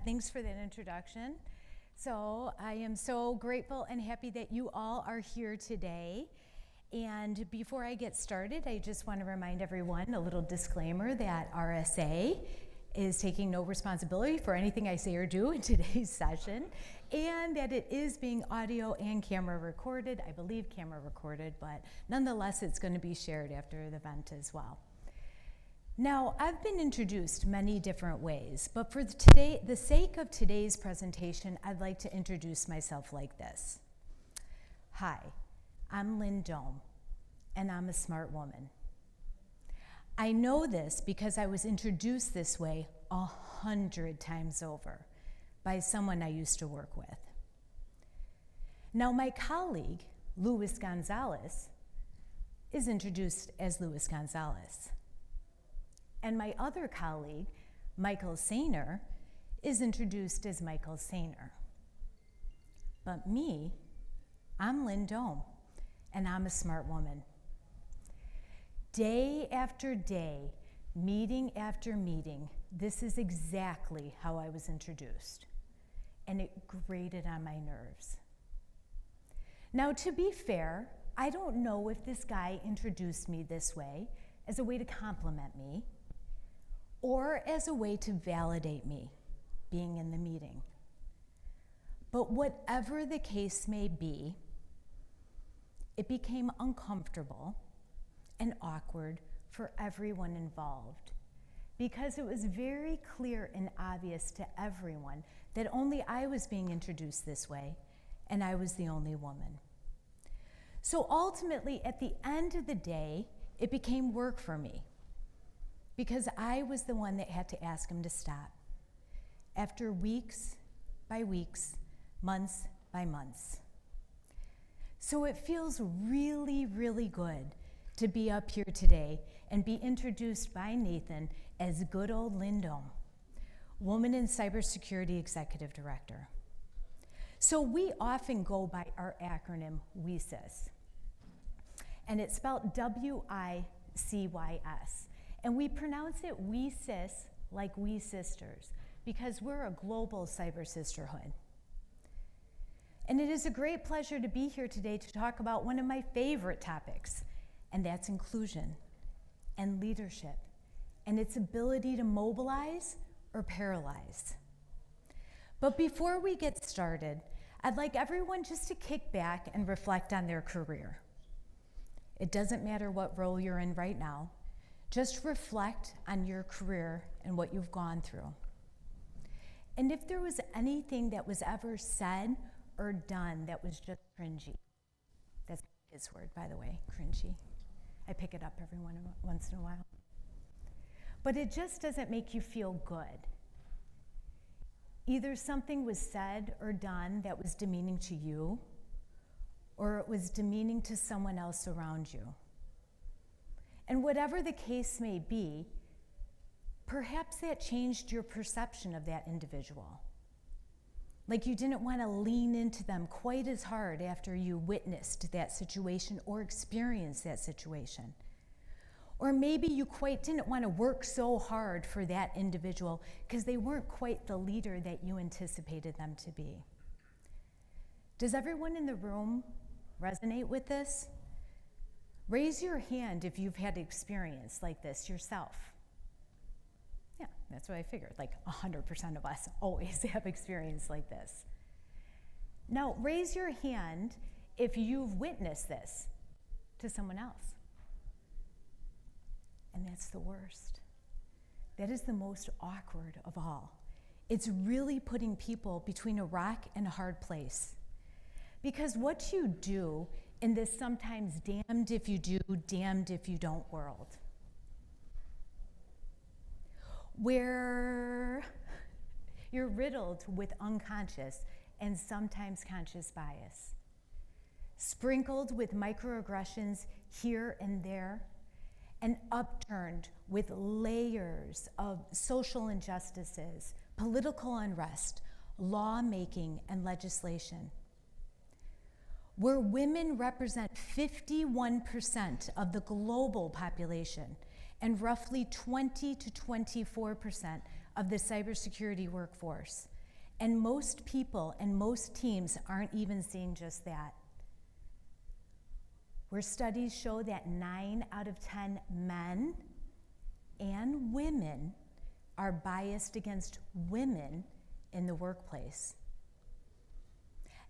Thanks for that introduction. So I am so grateful and happy that you all are here today. And before I get started, I just want to remind everyone a little disclaimer that RSA is taking no responsibility for anything I say or do in today's session, and that it is being audio and camera recorded. I believe camera recorded, but nonetheless, it's going to be shared after the event as well. Now, I've been introduced many different ways, but for the sake of today's presentation, I'd like to introduce myself like this. Hi, I'm Lynn Dohm, and I'm a smart woman. I know this because I was introduced this way 100 times over by someone I used to work with. Now, my colleague, Luis Gonzalez, is introduced as Luis Gonzalez. And my other colleague, Michael Sainer, is introduced as Michael Sainer. But me, I'm Lynn Dohm, and I'm a smart woman. Day after day, meeting after meeting, this is exactly how I was introduced, and it grated on my nerves. Now, to be fair, I don't know if this guy introduced me this way as a way to compliment me or as a way to validate me being in the meeting. But whatever the case may be, it became uncomfortable and awkward for everyone involved because it was very clear and obvious to everyone that only I was being introduced this way and I was the only woman. So ultimately, at the end of the day, it became work for me because I was the one that had to ask him to stop after weeks by weeks, months by months. So it feels really, really good to be up here today and be introduced by Nathan as good old Lynn Dohm, Woman in Cybersecurity Executive Director. So we often go by our acronym WICYS, and it's spelled WICYS, and we pronounce it WICYS like we sisters because we're a global cyber sisterhood. And it is a great pleasure to be here today to talk about one of my favorite topics, and that's inclusion and leadership and its ability to mobilize or paralyze. But before we get started, I'd like everyone just to kick back and reflect on their career. It doesn't matter what role you're in right now, just reflect on your career and what you've gone through. And if there was anything that was ever said or done that was just cringy, that's his word, by the way, cringy. I pick it up every once in a while. But it just doesn't make you feel good. Either something was said or done that was demeaning to you, or it was demeaning to someone else around you. And whatever the case may be, perhaps that changed your perception of that individual. Like you didn't want to lean into them quite as hard after you witnessed that situation or experienced that situation. Or maybe you quite didn't want to work so hard for that individual because they weren't quite the leader that you anticipated them to be. Does everyone in the room resonate with this? Raise your hand if you've had experience like this yourself. Yeah, that's what I figured. Like 100% of us always have experience like this. Now, raise your hand if you've witnessed this to someone else. And that's the worst. That is the most awkward of all. It's really putting people between a rock and a hard place. Because what you do in this sometimes damned if you do, damned if you don't world, where you're riddled with unconscious and sometimes conscious bias, sprinkled with microaggressions here and there, and upturned with layers of social injustices, political unrest, lawmaking, and legislation. Where women represent 51% of the global population and roughly 20 to 24% of the cybersecurity workforce, And most people and most teams aren't even seeing just that. Where studies show that 9 out of 10 men and women are biased against women in the workplace.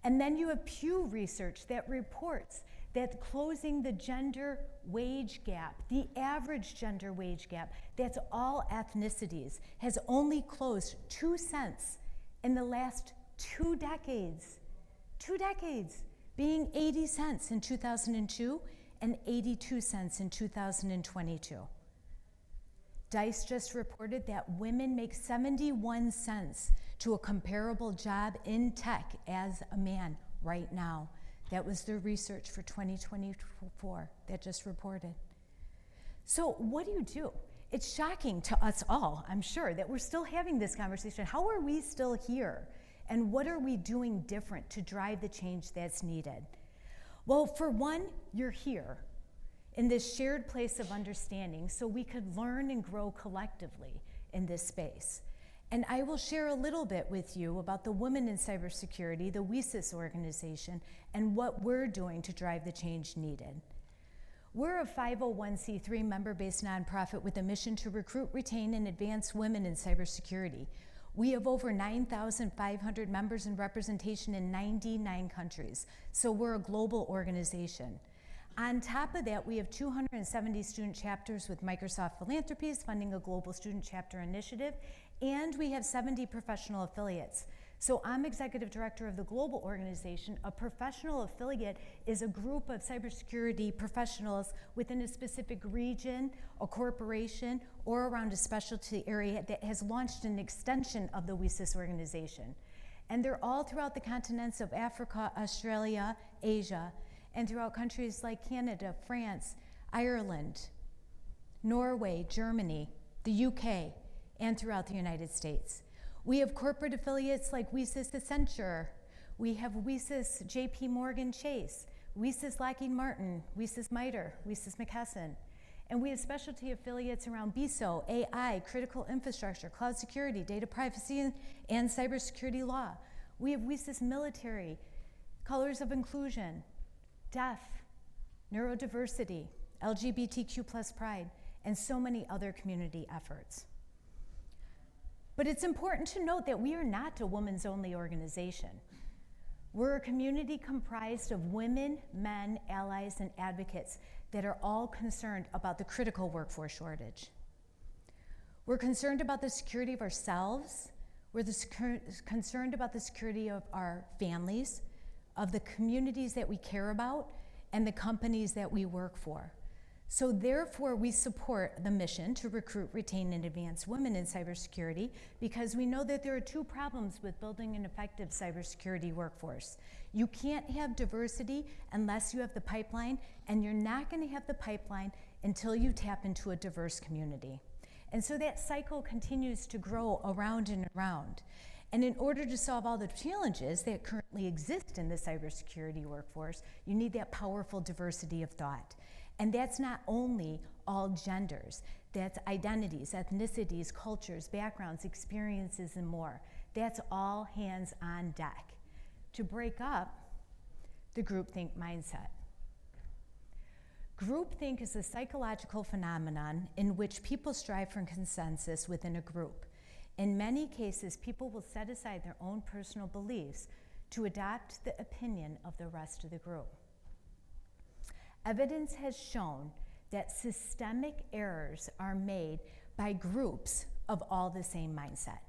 And then you have Pew Research that reports that closing the gender wage gap, the average gender wage gap, that's all ethnicities, has only closed 2 cents in the last 2 decades. 2 decades, being 80 cents in 2002 and 82 cents in 2022. DICE just reported that women make 71 cents to a comparable job in tech as a man right now. That was their research for 2024 that just reported. So what do? It's shocking to us all, I'm sure, that we're still having this conversation. How are we still here? And what are we doing different to drive the change that's needed? Well, for one, you're here in this shared place of understanding so we could learn and grow collectively in this space. And I will share a little bit with you about the Women in Cybersecurity, the WESIS organization, and what we're doing to drive the change needed. We're a 501c3 member-based nonprofit with a mission to recruit, retain, and advance women in cybersecurity. We have over 9,500 members and representation in 99 countries, so we're a global organization. On top of that, we have 270 student chapters with Microsoft Philanthropies funding a global student chapter initiative, and we have 70 professional affiliates. So I'm executive director of the global organization. A professional affiliate is a group of cybersecurity professionals within a specific region, a corporation, or around a specialty area that has launched an extension of the WESIS organization. And they're all throughout the continents of Africa, Australia, Asia, and throughout countries like Canada, France, Ireland, Norway, Germany, the UK, and throughout the United States. We have corporate affiliates like WESIS Accenture. We have WESIS JP Morgan Chase, WESIS Lockheed Martin, WESIS MITRE, WESIS McKesson. And we have specialty affiliates around BISO, AI, critical infrastructure, cloud security, data privacy, and cybersecurity law. We have WESIS Military, Colors of Inclusion, Deaf, Neurodiversity, LGBTQ+ Pride, and so many other community efforts. But it's important to note that we are not a women's only organization. We're a community comprised of women, men, allies, and advocates that are all concerned about the critical workforce shortage. We're concerned about the security of ourselves. We're concerned about the security of our families, of the communities that we care about, and the companies that we work for. So therefore, we support the mission to recruit, retain, and advance women in cybersecurity because we know that there are 2 problems with building an effective cybersecurity workforce. You can't have diversity unless you have the pipeline, and you're not going to have the pipeline until you tap into a diverse community. And so that cycle continues to grow around and around. And in order to solve all the challenges that currently exist in the cybersecurity workforce, you need that powerful diversity of thought. And that's not only all genders, that's identities, ethnicities, cultures, backgrounds, experiences, and more. That's all hands on deck to break up the groupthink mindset. Groupthink is a psychological phenomenon in which people strive for consensus within a group. In many cases, people will set aside their own personal beliefs to adopt the opinion of the rest of the group. Evidence has shown that systemic errors are made by groups of all the same mindset.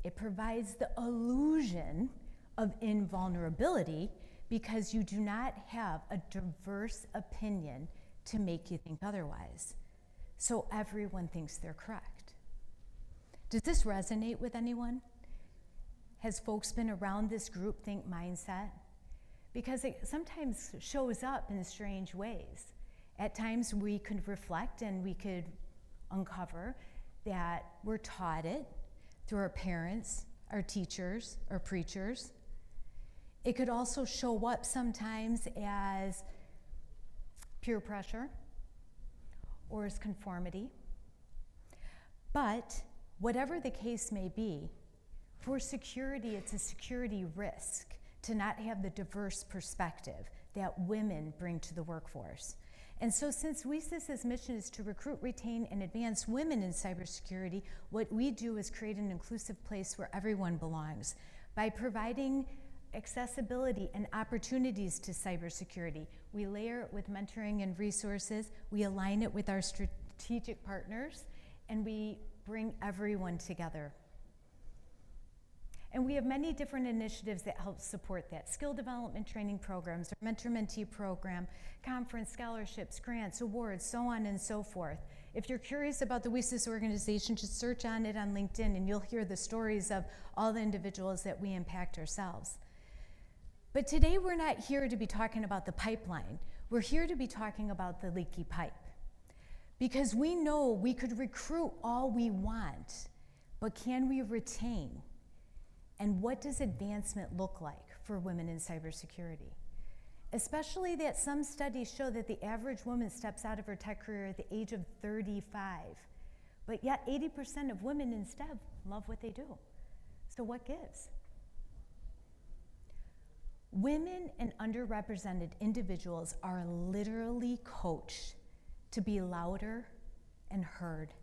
It provides the illusion of invulnerability because you do not have a diverse opinion to make you think otherwise. So everyone thinks they're correct. Does this resonate with anyone? Has folks been around this groupthink mindset? Because it sometimes shows up in strange ways. At times we could reflect and we could uncover that we're taught it through our parents, our teachers, our preachers. It could also show up sometimes as peer pressure or as conformity. But whatever the case may be, For security, it's a security risk to not have the diverse perspective that women bring to the workforce. And so since WESIS's mission is to recruit, retain, and advance women in cybersecurity, what we do is create an inclusive place where everyone belongs by providing accessibility and opportunities to cybersecurity. We layer it with mentoring and resources, we align it with our strategic partners, and we bring everyone together. And we have many different initiatives that help support that. Skill development training programs, our mentor-mentee program, conference scholarships, grants, awards, so on and so forth. If you're curious about the WESIS organization, just search on it on LinkedIn and you'll hear the stories of all the individuals that we impact ourselves. But today we're not here to be talking about the pipeline. We're here to be talking about the leaky pipe. Because we know we could recruit all we want, but can we retain? And what does advancement look like for women in cybersecurity? Especially that some studies show that the average woman steps out of her tech career at the age of 35, but yet 80% of women in STEM love what they do. So what gives? Women and underrepresented individuals are literally coached to be louder and heard.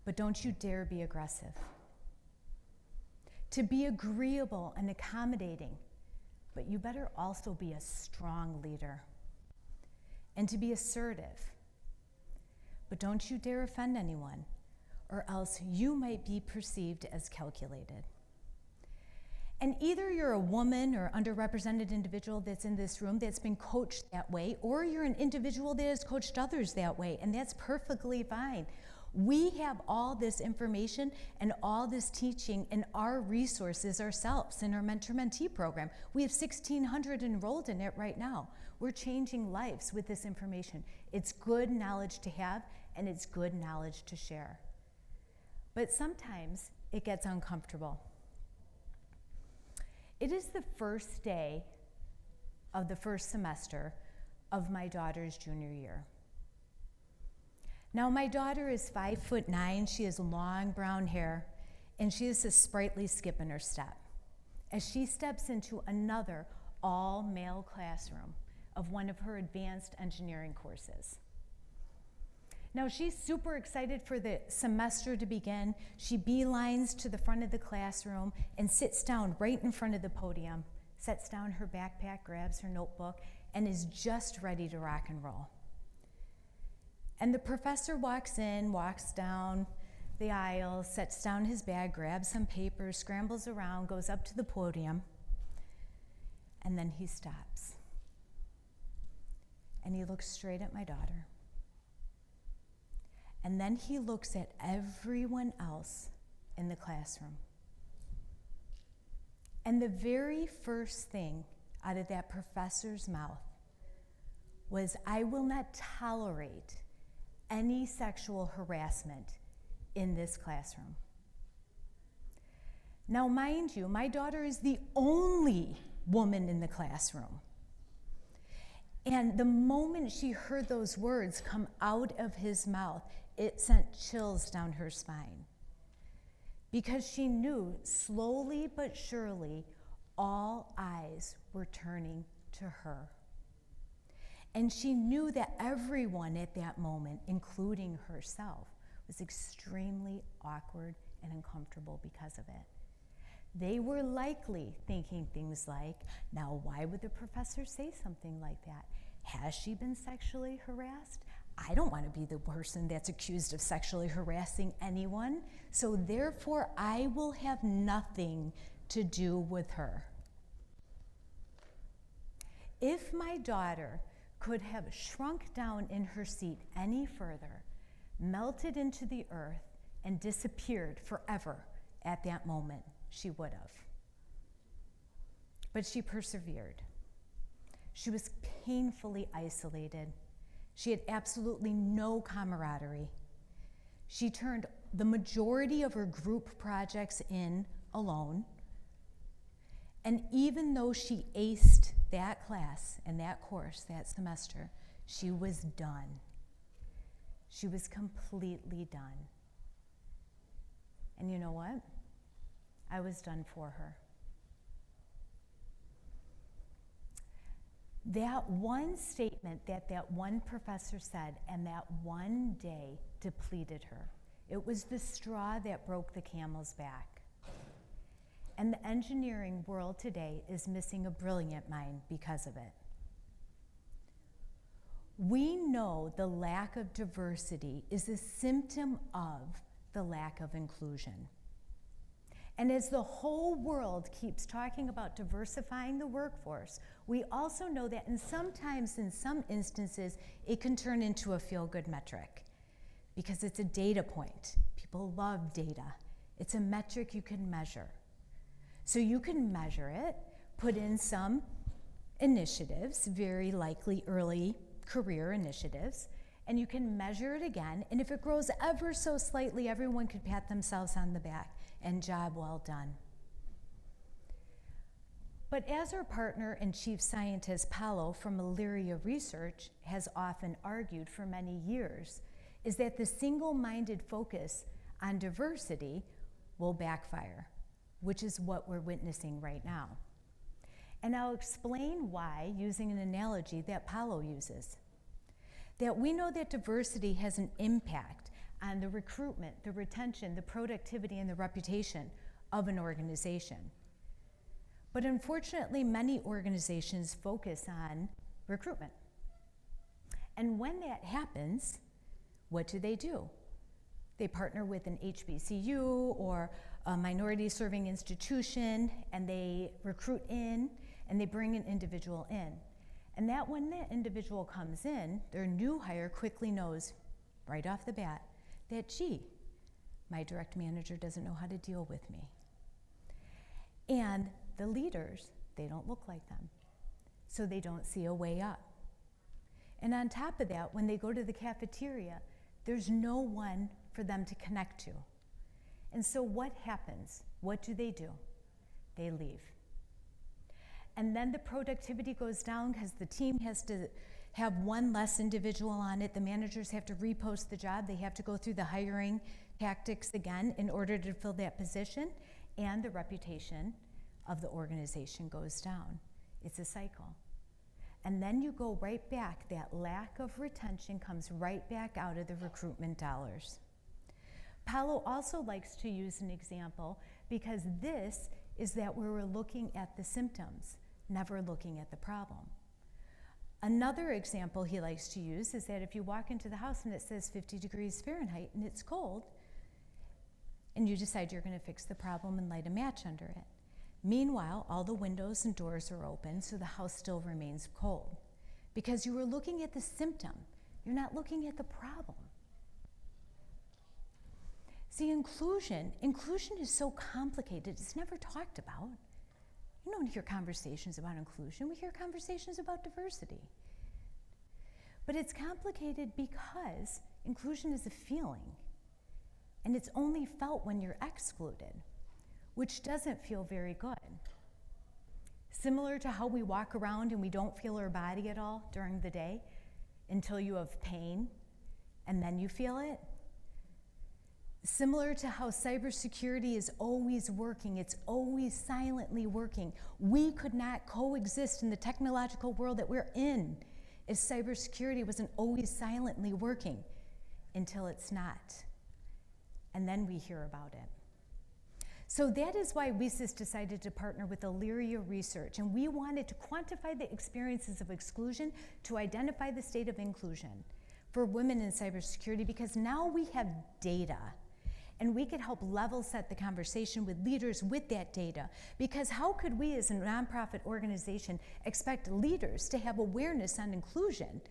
But don't you dare be aggressive. To be agreeable and accommodating, but you better also be a strong leader. And to be assertive, but don't you dare offend anyone, or else you might be perceived as calculated. And either you're a woman or underrepresented individual that's in this room that's been coached that way, or you're an individual that has coached others that way, and that's perfectly fine. We have all this information and all this teaching in our resources ourselves in our mentor-mentee program. We have 1,600 enrolled in it right now. We're changing lives with this information. It's good knowledge to have, and it's good knowledge to share. But sometimes it gets uncomfortable. It is the first day of the first semester of my daughter's junior year. Now, my daughter is 5'9", she has long brown hair, and she has a sprightly skip in her step as she steps into another all-male classroom of one of her advanced engineering courses. Now, she's super excited for the semester to begin. She beelines to the front of the classroom and sits down right in front of the podium, sets down her backpack, grabs her notebook, and is just ready to rock and roll. And the professor walks in, walks down the aisle, sets down his bag, grabs some papers, scrambles around, goes up to the podium, and then he stops. And he looks straight at my daughter. And then he looks at everyone else in the classroom. And the very first thing out of that professor's mouth was, "I will not tolerate any sexual harassment in this classroom." Now, mind you, my daughter is the only woman in the classroom. And the moment she heard those words come out of his mouth, it sent chills down her spine. Because she knew, slowly but surely, all eyes were turning to her. And she knew that everyone at that moment, including herself, was extremely awkward and uncomfortable because of it. They were likely thinking things like, now why would the professor say something like that? Has she been sexually harassed? I don't want to be the person that's accused of sexually harassing anyone, so therefore I will have nothing to do with her. If my daughter could have shrunk down in her seat any further, melted into the earth, and disappeared forever at that moment, she would have. But she persevered. She was painfully isolated. She had absolutely no camaraderie. She turned the majority of her group projects in alone. And even though she aced that class and that course that semester, she was done. She was completely done. And you know what? I was done for her. That one statement that one professor said, and that one day depleted her. It was the straw that broke the camel's back. And the engineering world today is missing a brilliant mind because of it. We know the lack of diversity is a symptom of the lack of inclusion. And as the whole world keeps talking about diversifying the workforce, we also know that sometimes in some instances, it can turn into a feel-good metric because it's a data point. People love data. It's a metric you can measure. So you can measure it, put in some initiatives, very likely early career initiatives, and you can measure it again, and if it grows ever so slightly, everyone could pat themselves on the back and job well done. But as our partner and chief scientist, Paulo from Illyria Research, has often argued for many years, is that the single-minded focus on diversity will backfire, which is what we're witnessing right now. And I'll explain why using an analogy that Paulo uses. That we know that diversity has an impact on the recruitment, the retention, the productivity, and the reputation of an organization. But unfortunately, many organizations focus on recruitment. And when that happens, what do? They partner with an HBCU or a minority-serving institution, and they recruit in, and they bring an individual in. And that when that individual comes in, their new hire quickly knows right off the bat that, gee, my direct manager doesn't know how to deal with me. And the leaders, they don't look like them, so they don't see a way up. And on top of that, when they go to the cafeteria, there's no one for them to connect to. And so what happens? What do? They leave. And then the productivity goes down because the team has to have one less individual on it. The managers have to repost the job. They have to go through the hiring tactics again in order to fill that position. And the reputation of the organization goes down. It's a cycle. And then you go right back. That lack of retention comes right back out of the recruitment dollars. Paulo also likes to use an example because this is that we were looking at the symptoms, never looking at the problem. Another example he likes to use is that if you walk into the house and it says 50 degrees Fahrenheit and it's cold, and you decide you're going to fix the problem and light a match under it. Meanwhile, all the windows and doors are open, so the house still remains cold. Because you were looking at the symptom, you're not looking at the problem. See, inclusion is so complicated, it's never talked about. You don't hear conversations about inclusion, we hear conversations about diversity. But it's complicated because inclusion is a feeling, and it's only felt when you're excluded, which doesn't feel very good. Similar to how we walk around and we don't feel our body at all during the day until you have pain, and then you feel it. Similar to how cybersecurity is always working, it's always silently working. We could not coexist in the technological world that we're in if cybersecurity wasn't always silently working until it's not. And then we hear about it. So that is why WSIS decided to partner with Illyria Research, and we wanted to quantify the experiences of exclusion to identify the state of inclusion for women in cybersecurity, because now we have data. And we could help level set the conversation with leaders with that data. Because how could we as a nonprofit organization expect leaders to have awareness on inclusion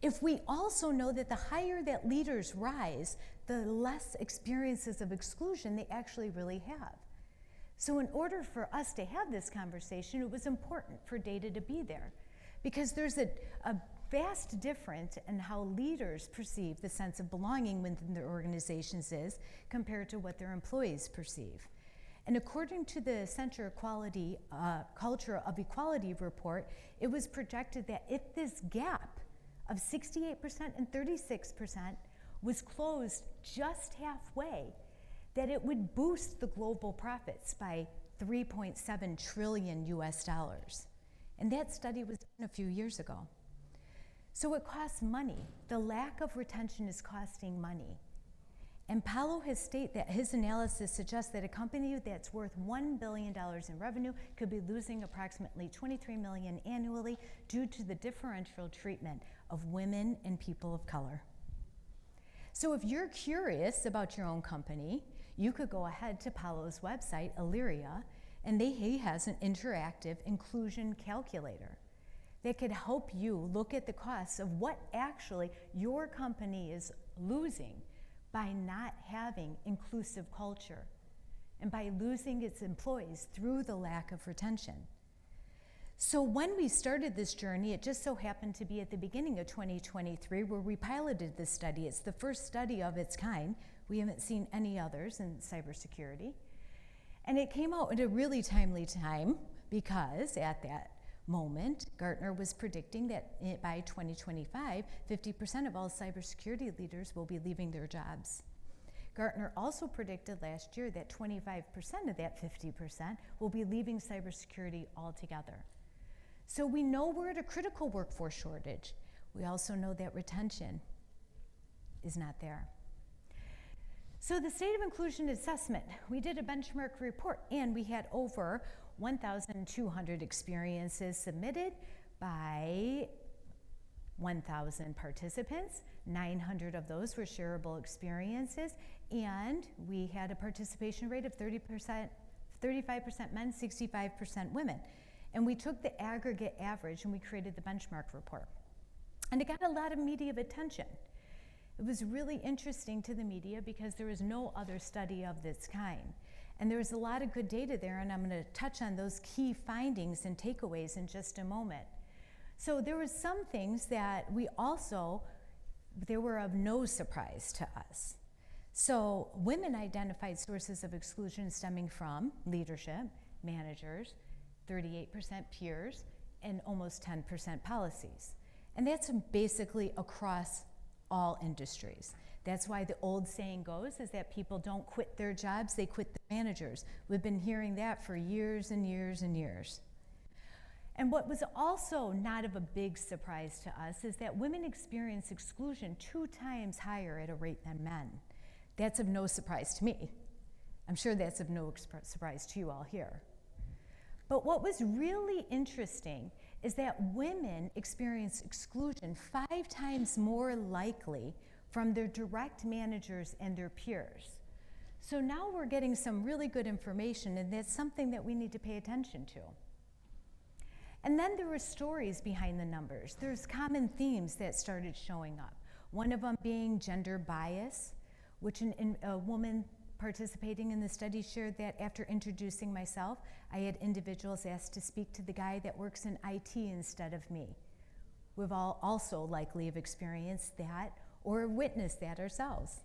if we also know that the higher that leaders rise, the less experiences of exclusion they actually really have? So in order for us to have this conversation, it was important for data to be there. Because there's a vast difference in how leaders perceive the sense of belonging within their organizations is compared to what their employees perceive. And according to the Center Equality, Culture of Equality report, it was projected that if this gap of 68% and 36% was closed just halfway, that it would boost the global profits by 3.7 trillion US dollars. And that study was done a few years ago. So it costs money. The lack of retention is costing money. And Paulo has stated that his analysis suggests that a company that's worth $1 billion in revenue could be losing approximately $23 million annually due to the differential treatment of women and people of color. So if you're curious about your own company, you could go ahead to Paulo's website, Illyria, and he has an interactive inclusion calculator that could help you look at the costs of what actually your company is losing by not having inclusive culture and by losing its employees through the lack of retention. So when we started this journey, it just so happened to be at the beginning of 2023 where we piloted this study. It's the first study of its kind. We haven't seen any others in cybersecurity. And it came out at a really timely time because at that moment, Gartner was predicting that by 2025, 50% of all cybersecurity leaders will be leaving their jobs. Gartner also predicted last year that 25% of that 50% will be leaving cybersecurity altogether. So we know we're at a critical workforce shortage. We also know that retention is not there. So the State of Inclusion Assessment, we did a benchmark report and we had over 1,200 experiences submitted by 1,000 participants. 900 of those were shareable experiences, and we had a participation rate of 35% men, 65% women. And we took the aggregate average and we created the benchmark report. And it got a lot of media attention. It was really interesting to the media because there was no other study of this kind. And there was a lot of good data there, and I'm going to touch on those key findings and takeaways in just a moment. So there were some things that they were of no surprise to us. So women identified sources of exclusion stemming from leadership, managers, 38% peers, and almost 10% policies. And that's basically across all industries. That's why the old saying goes is that people don't quit their jobs, they quit their managers. We've been hearing that for years and years and years. And what was also not of a big surprise to us is that women experience exclusion 2 times higher at a rate than men. That's of no surprise to me. I'm sure that's of no surprise to you all here. But what was really interesting is that women experience exclusion 5 times more likely from their direct managers and their peers. So now we're getting some really good information, and that's something that we need to pay attention to. And then there were stories behind the numbers. There's common themes that started showing up. One of them being gender bias, which a woman participating in the study shared that after introducing myself, I had individuals asked to speak to the guy that works in IT instead of me. We've all also likely have experienced that or witnessed that ourselves.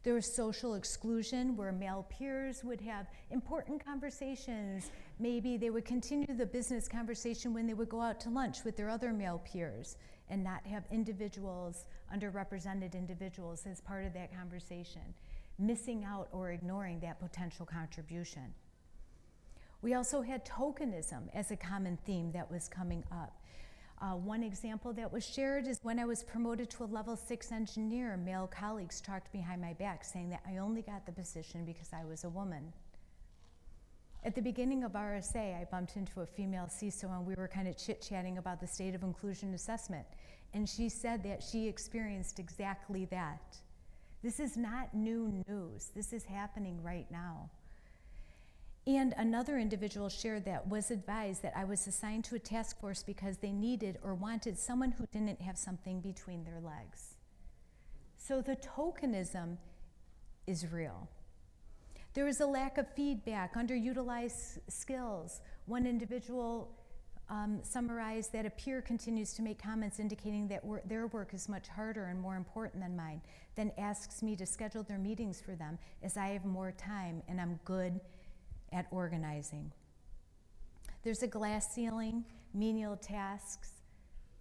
There was social exclusion where male peers would have important conversations. Maybe they would continue the business conversation when they would go out to lunch with their other male peers and not have individuals, underrepresented individuals, as part of that conversation, missing out or ignoring that potential contribution. We also had tokenism as a common theme that was coming up. One example that was shared is when I was promoted to a level 6 engineer, male colleagues talked behind my back saying that I only got the position because I was a woman. At the beginning of RSA, I bumped into a female CISO and we were kind of chit-chatting about the State of Inclusion Assessment. And she said that she experienced exactly that. This is not new news. This is happening right now. And another individual shared that was advised that I was assigned to a task force because they needed or wanted someone who didn't have something between their legs. So the tokenism is real. There is a lack of feedback, underutilized skills. One individual summarized that a peer continues to make comments indicating that their work is much harder and more important than mine, then asks me to schedule their meetings for them as I have more time and I'm good at organizing. There's a glass ceiling, menial tasks,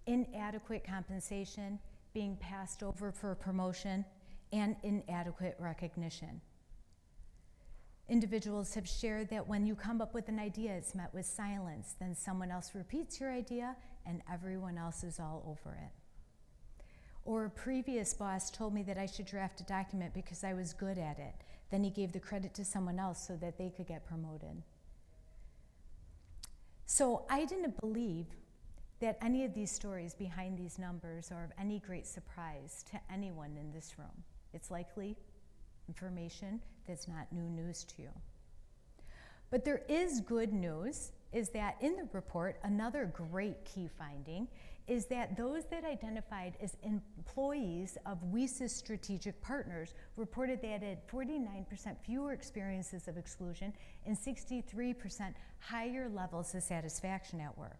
inadequate compensation, being passed over for a promotion, and inadequate recognition. Individuals have shared that when you come up with an idea, it's met with silence. Then someone else repeats your idea, and everyone else is all over it. Or a previous boss told me that I should draft a document because I was good at it. Then he gave the credit to someone else so that they could get promoted. So I didn't believe that any of these stories behind these numbers are of any great surprise to anyone in this room. It's likely information that's not new news to you. But there is good news, is that in the report, another great key finding is that those that identified as employees of WISA's strategic partners reported they had 49% fewer experiences of exclusion and 63% higher levels of satisfaction at work.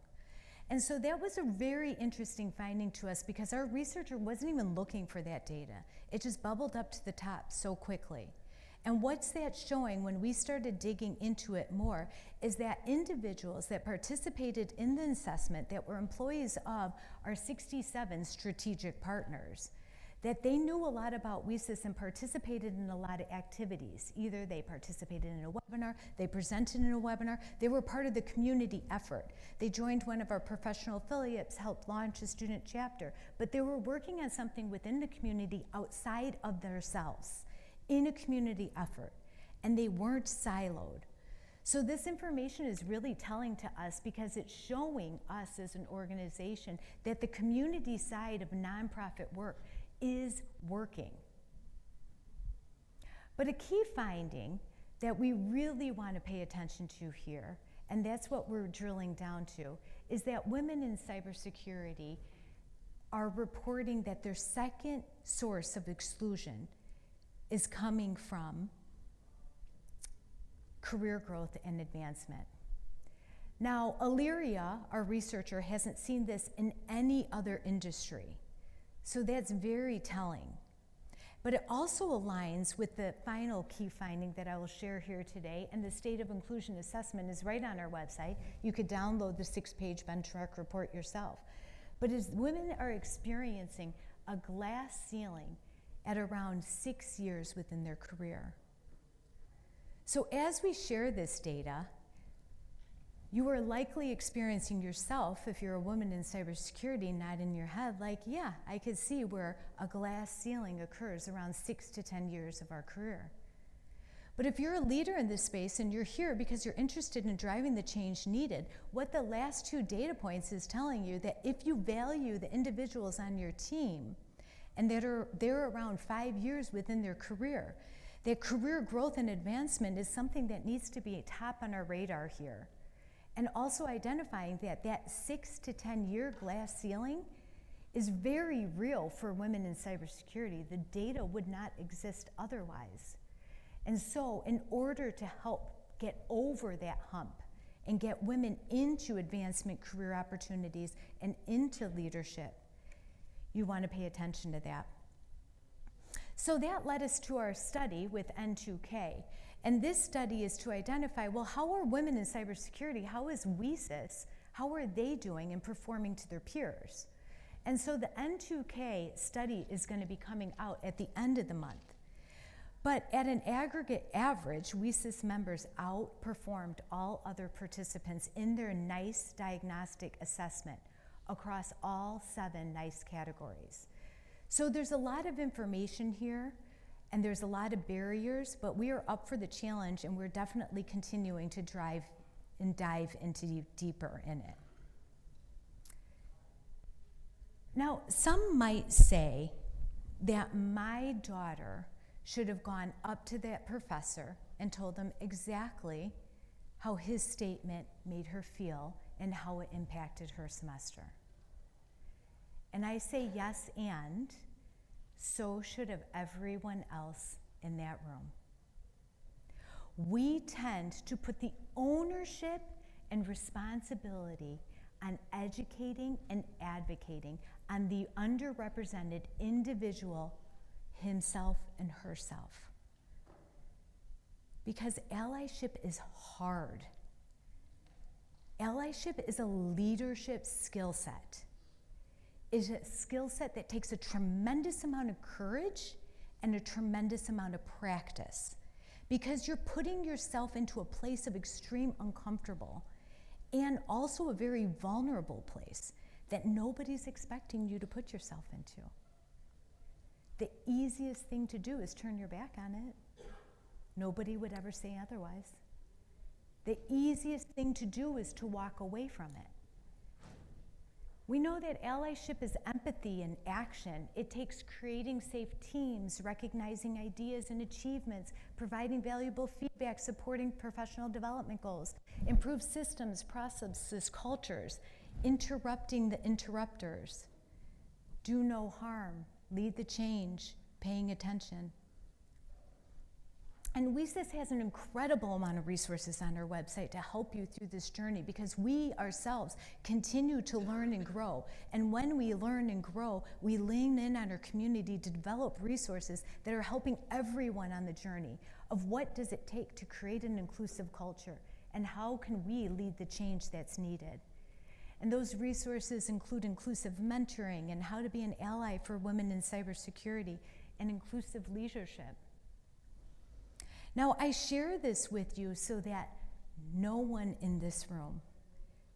And so that was a very interesting finding to us because our researcher wasn't even looking for that data. It just bubbled up to the top so quickly. And what's that showing when we started digging into it more is that individuals that participated in the assessment that were employees of our 67 strategic partners, that they knew a lot about WISAS and participated in a lot of activities. Either they participated in a webinar, they presented in a webinar, they were part of the community effort. They joined one of our professional affiliates, helped launch a student chapter, but they were working on something within the community outside of themselves, in a community effort, and they weren't siloed. So this information is really telling to us because it's showing us as an organization that the community side of nonprofit work is working. But a key finding that we really want to pay attention to here, and that's what we're drilling down to, is that women in cybersecurity are reporting that their second source of exclusion is coming from career growth and advancement. Now, Illyria, our researcher, hasn't seen this in any other industry. So that's very telling. But it also aligns with the final key finding that I will share here today, and the State of Inclusion Assessment is right on our website. You could download the 6-page benchmark report yourself. But as women are experiencing a glass ceiling at around 6 years within their career. So as we share this data, you are likely experiencing yourself, if you're a woman in cybersecurity, not in your head, like, yeah, I could see where a glass ceiling occurs around 6 to 10 years of our career. But if you're a leader in this space and you're here because you're interested in driving the change needed, what the last 2 data points is telling you that if you value the individuals on your team and that they're around 5 years within their career, that career growth and advancement is something that needs to be top on our radar here. And also identifying that that 6 to 10 year glass ceiling is very real for women in cybersecurity. The data would not exist otherwise. And so in order to help get over that hump and get women into advancement career opportunities and into leadership, you want to pay attention to that. So that led us to our study with N2K. And this study is to identify, well, how are women in cybersecurity, how is WISAS, how are they doing and performing to their peers? And so the N2K study is going to be coming out at the end of the month. But at an aggregate average, WISAS members outperformed all other participants in their NICE diagnostic assessment across all 7 NICE categories. So there's a lot of information here, and there's a lot of barriers, but we are up for the challenge, and we're definitely continuing to drive and dive into deeper in it. Now, some might say that my daughter should have gone up to that professor and told him exactly how his statement made her feel and how it impacted her semester. And I say yes, and so should have everyone else in that room. We tend to put the ownership and responsibility on educating and advocating on the underrepresented individual, himself and herself. Because allyship is hard. Allyship is a leadership skill set. It's a skill set that takes a tremendous amount of courage and a tremendous amount of practice. because you're putting yourself into a place of extreme uncomfortable and also a very vulnerable place that nobody's expecting you to put yourself into. The easiest thing to do is turn your back on it. Nobody would ever say otherwise. The easiest thing to do is to walk away from it. We know that allyship is empathy and action. It takes creating safe teams, recognizing ideas and achievements, providing valuable feedback, supporting professional development goals, improve systems, processes, cultures, interrupting the interrupters, do no harm, lead the change, paying attention. And WeSys has an incredible amount of resources on our website to help you through this journey, because we ourselves continue to learn and grow. And when we learn and grow, we lean in on our community to develop resources that are helping everyone on the journey of what does it take to create an inclusive culture, and how can we lead the change that's needed. And those resources include inclusive mentoring and how to be an ally for women in cybersecurity and inclusive leadership. Now, I share this with you so that no one in this room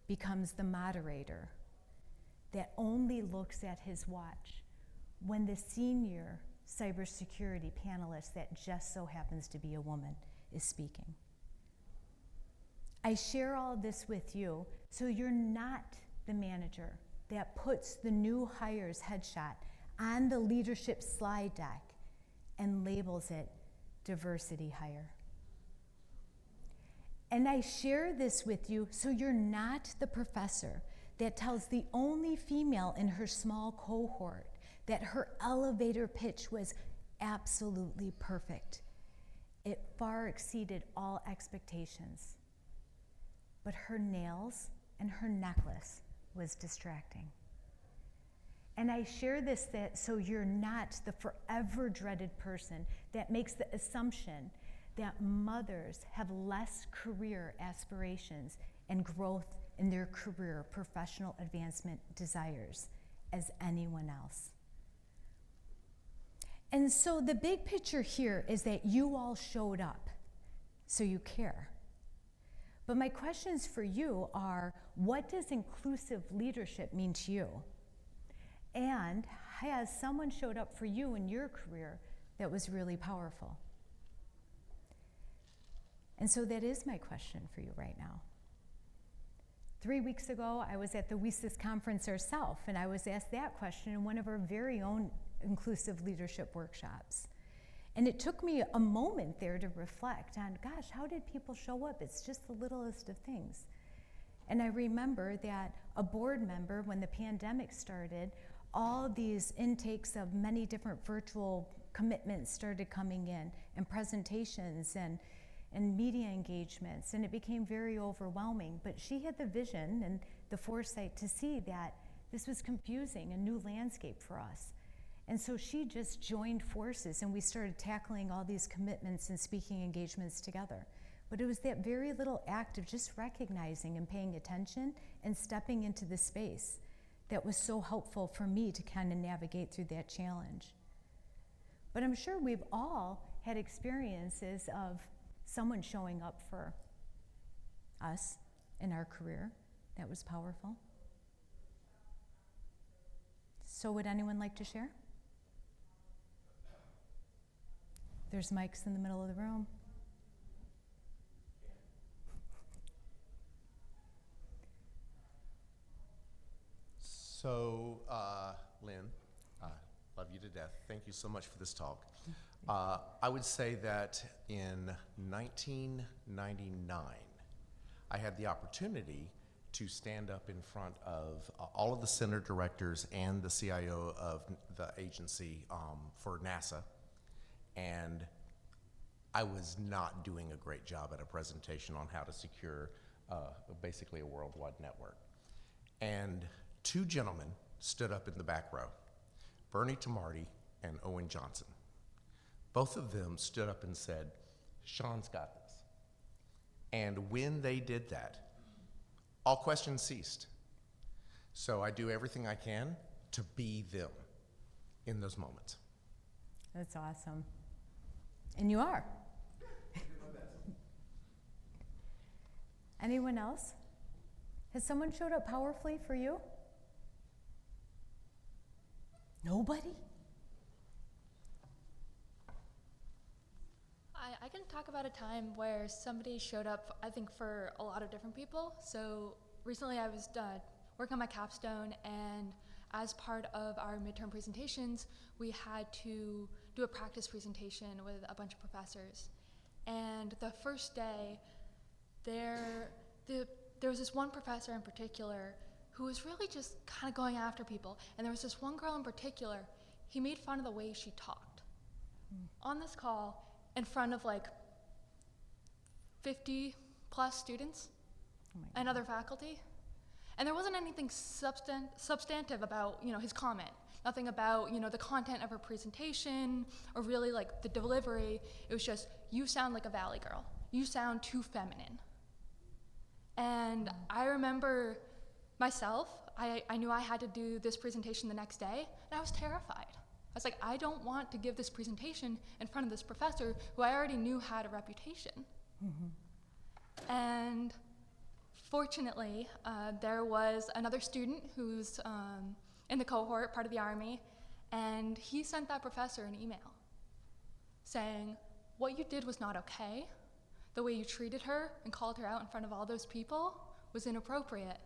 becomes the moderator that only looks at his watch when the senior cybersecurity panelist, that just so happens to be a woman, is speaking. I share all this with you so you're not the manager that puts the new hire's headshot on the leadership slide deck and labels it diversity hire. And I share this with you so you're not the professor that tells the only female in her small cohort that her elevator pitch was absolutely perfect. It far exceeded all expectations. But her nails and her necklace was distracting. And I share this so you're not the forever dreaded person that makes the assumption that mothers have less career aspirations and growth in their career, professional advancement desires as anyone else. And so the big picture here is that you all showed up, so you care. But my questions for you are, what does inclusive leadership mean to you? And has someone showed up for you in your career that was really powerful? And so that is my question for you right now. 3 weeks ago, I was at the WeSys conference ourselves, and I was asked that question in one of our very own inclusive leadership workshops. And it took me a moment there to reflect on, gosh, how did people show up? It's just the littlest of things. And I remember that a board member, when the pandemic started, all these intakes of many different virtual commitments started coming in, and presentations and media engagements, and it became very overwhelming. But she had the vision and the foresight to see that this was confusing, a new landscape for us. And so she just joined forces, and we started tackling all these commitments and speaking engagements together. But it was that very little act of just recognizing and paying attention and stepping into the space that was so helpful for me to kind of navigate through that challenge. But I'm sure we've all had experiences of someone showing up for us in our career that was powerful. So would anyone like to share? There's mics in the middle of the room. So, Lynn, love you to death. Thank you so much for this talk. I would say that in 1999, I had the opportunity to stand up in front of all of the center directors and the CIO of the agency for NASA, and I was not doing a great job at a presentation on how to secure basically a worldwide network. And two gentlemen stood up in the back row, Bernie Tamardi and Owen Johnson. Both of them stood up and said, "Sean's got this." And when they did that, all questions ceased. So I do everything I can to be them in those moments. That's awesome. And you are. Anyone else? Has someone showed up powerfully for you? Nobody? I can talk about a time where somebody showed up, I think, for a lot of different people. So recently I was working on my capstone, and as part of our midterm presentations, we had to do a practice presentation with a bunch of professors. And the first day, there was this one professor in particular who was really just kind of going after people. And there was this one girl in particular, he made fun of the way she talked. On this call, in front of like 50 plus students and other faculty. And there wasn't anything substantive about, his comment. Nothing about, the content of her presentation or really like the delivery. It was just, you sound like a Valley girl. You sound too feminine. And I remember myself, I knew I had to do this presentation the next day, and I was terrified. I was like, I don't want to give this presentation in front of this professor who I already knew had a reputation. Mm-hmm. And fortunately, there was another student who's in the cohort, part of the Army, and he sent that professor an email saying, what you did was not okay. The way you treated her and called her out in front of all those people was inappropriate.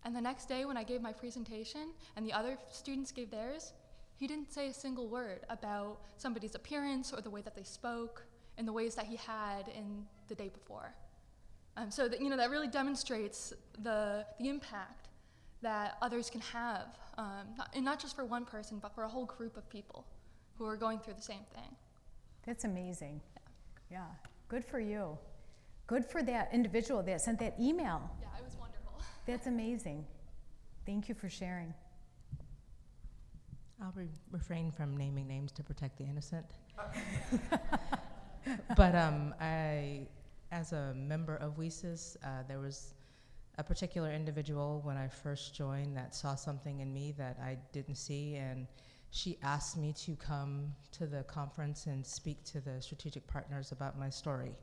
And the next day when I gave my presentation and the other students gave theirs, he didn't say a single word about somebody's appearance or the way that they spoke in the ways that he had in the day before. So that, that really demonstrates the impact that others can have, and not just for one person, but for a whole group of people who are going through the same thing. That's amazing. Yeah, good for you. Good for that individual that sent that email. Yeah, it was wonderful. That's amazing. Thank you for sharing. I'll refrain from naming names to protect the innocent. But as a member of WESIS, there was a particular individual when I first joined that saw something in me that I didn't see, and she asked me to come to the conference and speak to the strategic partners about my story.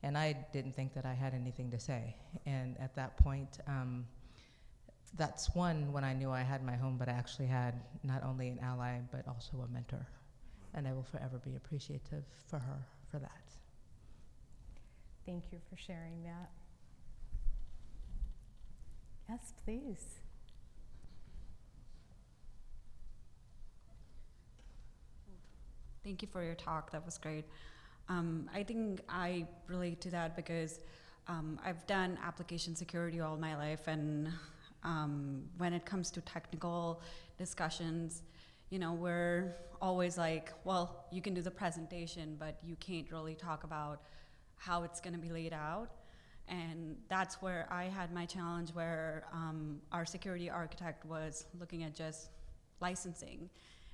And I didn't think that I had anything to say. And at that point, that's when I knew I had my home, but I actually had not only an ally, but also a mentor. And I will forever be appreciative for her for that. Thank you for sharing that. Yes, please. Thank you for your talk. That was great. I think I relate to that because I've done application security all my life, and when it comes to technical discussions, we're always like, well, you can do the presentation, but you can't really talk about how it's going to be laid out. And that's where I had my challenge, where our security architect was looking at just licensing.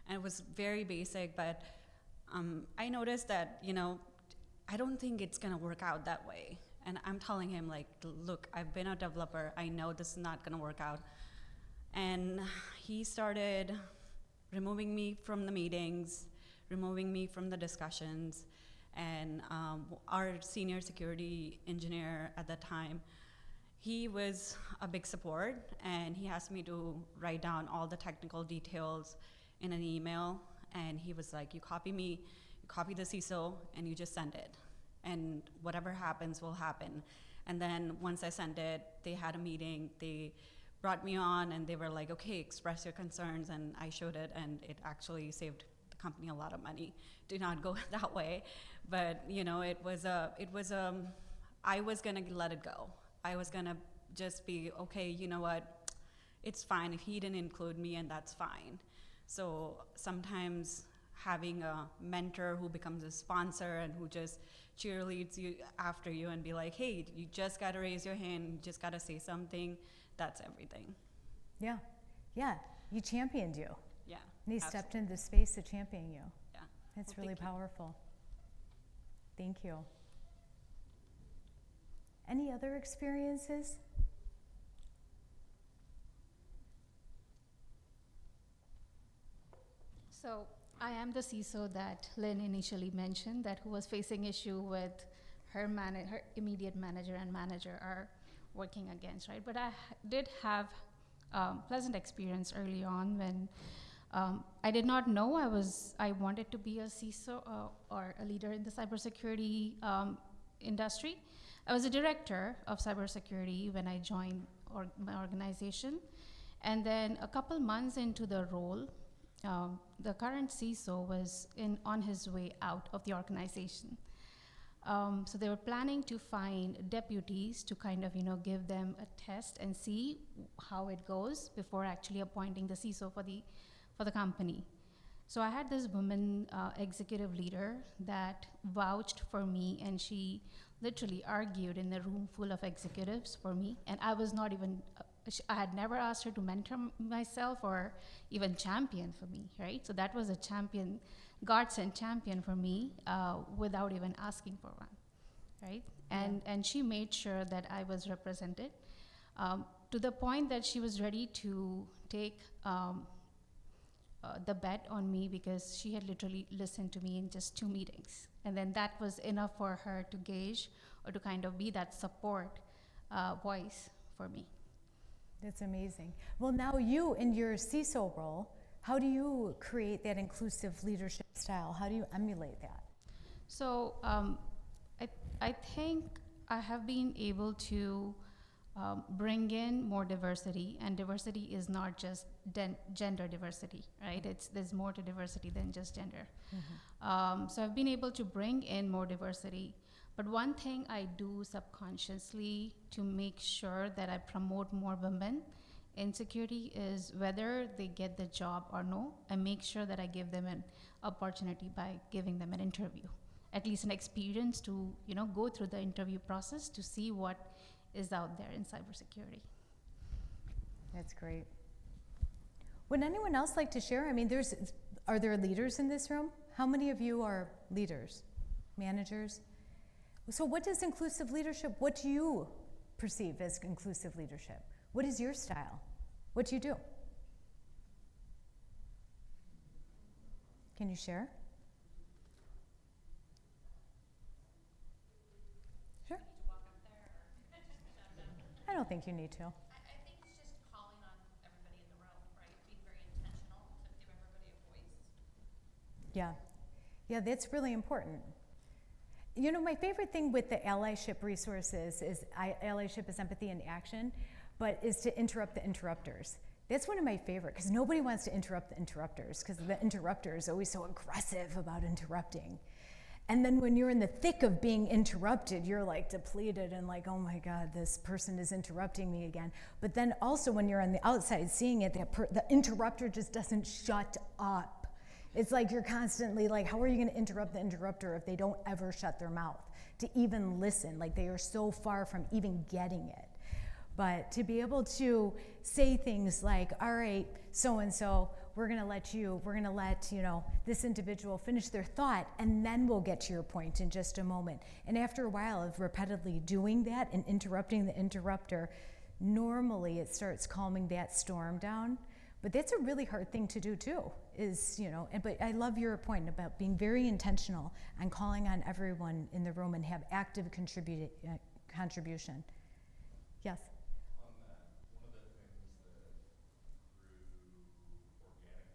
And it was very basic, but I noticed that, I don't think it's going to work out that way. And I'm telling him, like, look, I've been a developer. I know this is not going to work out. And he started removing me from the meetings, removing me from the discussions. And our senior security engineer at that time, he was a big support, and he asked me to write down all the technical details in an email. And he was like, you copy me, you copy the CISO, and you just send it. And whatever happens will happen. And then once I sent it, they had a meeting, they brought me on, and they were like, okay, express your concerns. And I showed it, and it actually saved the company a lot of money. Do not go that way. But I was gonna let it go. I was gonna just be, okay, you know what, it's fine if he didn't include me, and that's fine. So sometimes having a mentor who becomes a sponsor and who just cheerleads you after you and be like, hey, you just gotta raise your hand, you just gotta say something, that's everything. Yeah, he championed you. Yeah. And he absolutely. stepped into space to champion you. Yeah. That's Well, really thank you. powerful. Thank you. Any other experiences? So I am the CISO that Lynn initially mentioned, that who was facing issue with her immediate manager and manager are working against, right? But did have pleasant experience early on when I did not know I wanted to be a CISO or a leader in the cybersecurity industry. I was a director of cybersecurity when I joined my organization, and then a couple months into the role, the current CISO was on his way out of the organization. So they were planning to find deputies to kind of, give them a test and see how it goes before actually appointing the CISO for the company. So I had this woman executive leader that vouched for me, and she literally argued in a room full of executives for me, and I was not even, I had never asked her to mentor myself or even champion for me, right? So that was a godsend champion for me without even asking for one, right? And she made sure that I was represented to the point that she was ready to take the bet on me, because she had literally listened to me in just 2 meetings. And then that was enough for her to gauge or to kind of be that support voice for me. That's amazing. Well, now you, in your CISO role, how do you create that inclusive leadership style? How do you emulate that? So I think I have been able to bring in more diversity, and diversity is not just gender diversity, right? There's more to diversity than just gender. Mm-hmm. So I've been able to bring in more diversity, but one thing I do subconsciously to make sure that I promote more women in security is whether they get the job or no, I make sure that I give them an opportunity by giving them an interview, at least an experience to go through the interview process to see what is out there in cybersecurity. That's great. Would anyone else like to share? I mean, are there leaders in this room? How many of you are leaders, managers? So what does inclusive leadership, what do you perceive as inclusive leadership? What is your style? What do you do? Can you share? Sure. I don't think you need to. I think it's just calling on everybody in the room, right? Being very intentional to give everybody a voice. Yeah. Yeah, that's really important. My favorite thing with the allyship resources is allyship is empathy in action, but is to interrupt the interrupters. That's one of my favorite, because nobody wants to interrupt the interrupters, because the interrupter is always so aggressive about interrupting. And then when you're in the thick of being interrupted, you're like depleted and like, oh my God, this person is interrupting me again. But then also when you're on the outside seeing it, the interrupter just doesn't shut up. It's like you're constantly like, how are you going to interrupt the interrupter if they don't ever shut their mouth to even listen? Like they are so far from even getting it. But to be able to say things like, all right, so-and-so, we're going to let this individual finish their thought, and then we'll get to your point in just a moment. And after a while of repeatedly doing that and interrupting the interrupter, normally it starts calming that storm down. But that's a really hard thing to do too, but I love your point about being very intentional and calling on everyone in the room and have active contribution. Yes? On that, one of the things that grew organically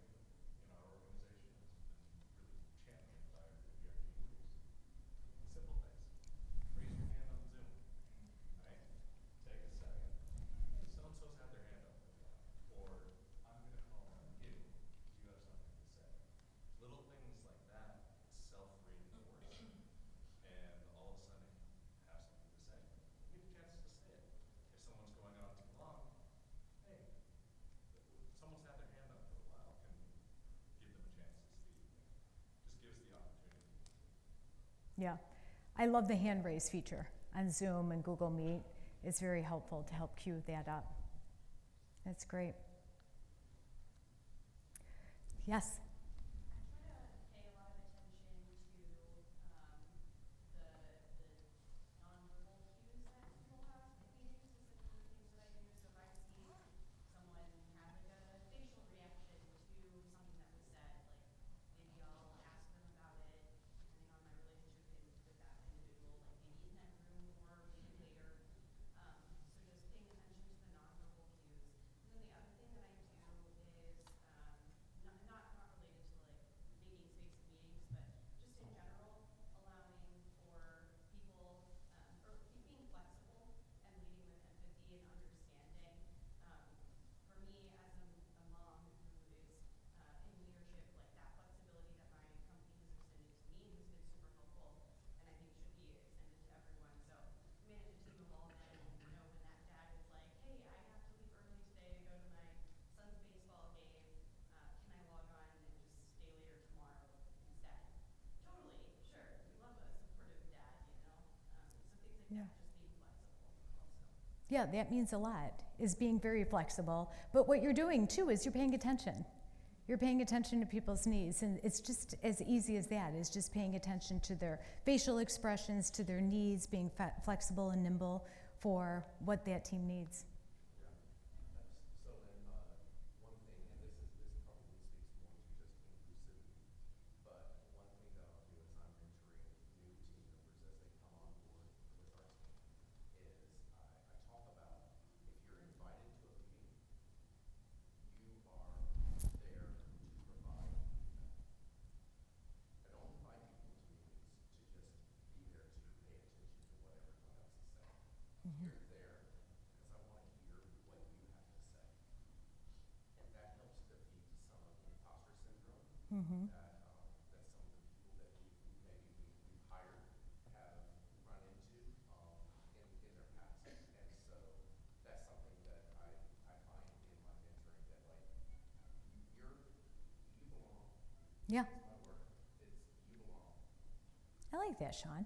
in our organization has been really championed by our ERG leaders. Simple things. Raise your hand on Zoom, right? Take a second. Hey, so-and-so's had their hand up for a while. Or I'm going to call on you. You have something to say. Little things like that self-reinforce. And all of a sudden you have something to say. You get a chance to say it. If someone's going on too long, hey, someone's had their hand up for a while, can give them a chance to speak. Just gives the opportunity. Yeah. I love the hand raise feature on Zoom and Google Meet. It's very helpful to help cue that up. That's great. Yes? I try to pay a lot of attention to the nonverbal cues that people have in meetings. Is like one of the things that I do. So if I see someone have like a facial reaction to something that was said, like maybe I'll ask them about it, depending on my relationship with that individual. Like maybe Yeah, that means a lot, is being very flexible. But what you're doing too is you're paying attention. You're paying attention to people's needs, and it's just as easy as that, is just paying attention to their facial expressions, to their needs, being flexible and nimble for what that team needs. So then, one thing, and this probably speaks more to just inclusivity, but one thing that I'll do as I'm mentoring new team members as they come on board with our team is I talk about, if you're invited to a meeting, you are there to provide feedback. I don't invite people to meetings to just be there to pay attention to what everyone else is saying. You're there because I want to hear what you have to say. And that helps defeat some of the imposter syndrome that some of the people that we've hired have run into in their past. And so that's something that I find in my mentoring, that like you belong. Yeah, It's my word. It's you belong. I like that, Sean.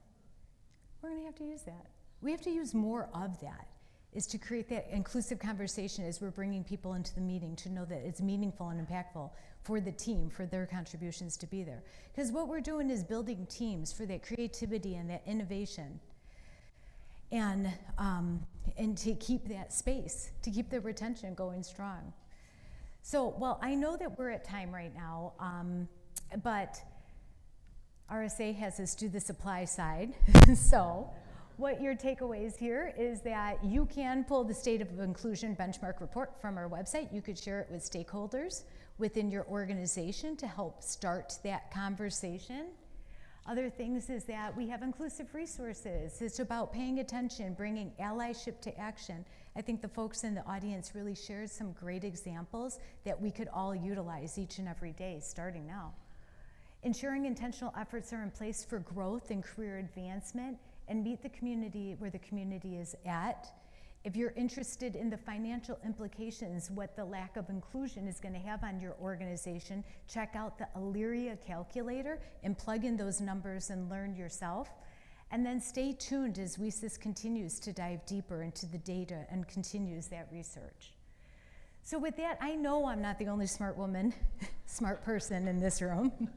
We're going to have to use that. We have to use more of that, is to create that inclusive conversation as we're bringing people into the meeting, to know that it's meaningful and impactful for the team, for their contributions to be there. Because what we're doing is building teams for that creativity and that innovation, and to keep that space, to keep the retention going strong. So, well, I know that we're at time right now, but RSA has us do the supply side. So what your takeaways here is that you can pull the State of Inclusion Benchmark Report from our website. You could share it with stakeholders within your organization to help start that conversation. Other things is that we have inclusive resources. It's about paying attention, bringing allyship to action. I think the folks in the audience really shared some great examples that we could all utilize each and every day, starting now. Ensuring intentional efforts are in place for growth and career advancement, and meet the community where the community is at. If you're interested in the financial implications, what the lack of inclusion is going to have on your organization, check out the Elyria calculator and plug in those numbers and learn yourself. And then stay tuned as WESIS continues to dive deeper into the data and continues that research. So with that, I know I'm not the only smart woman, smart person in this room.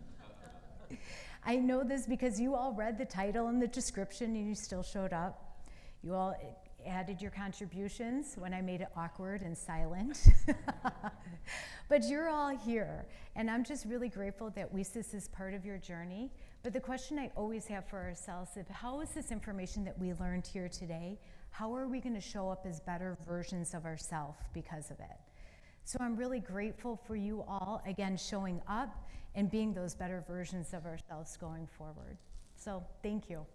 I know this because you all read the title and the description and you still showed up. You all added your contributions when I made it awkward and silent. But you're all here, and I'm just really grateful that WESIS is part of your journey. But the question I always have for ourselves is, how is this information that we learned here today, how are we going to show up as better versions of ourselves because of it? So I'm really grateful for you all, again, showing up and being those better versions of ourselves going forward. So thank you.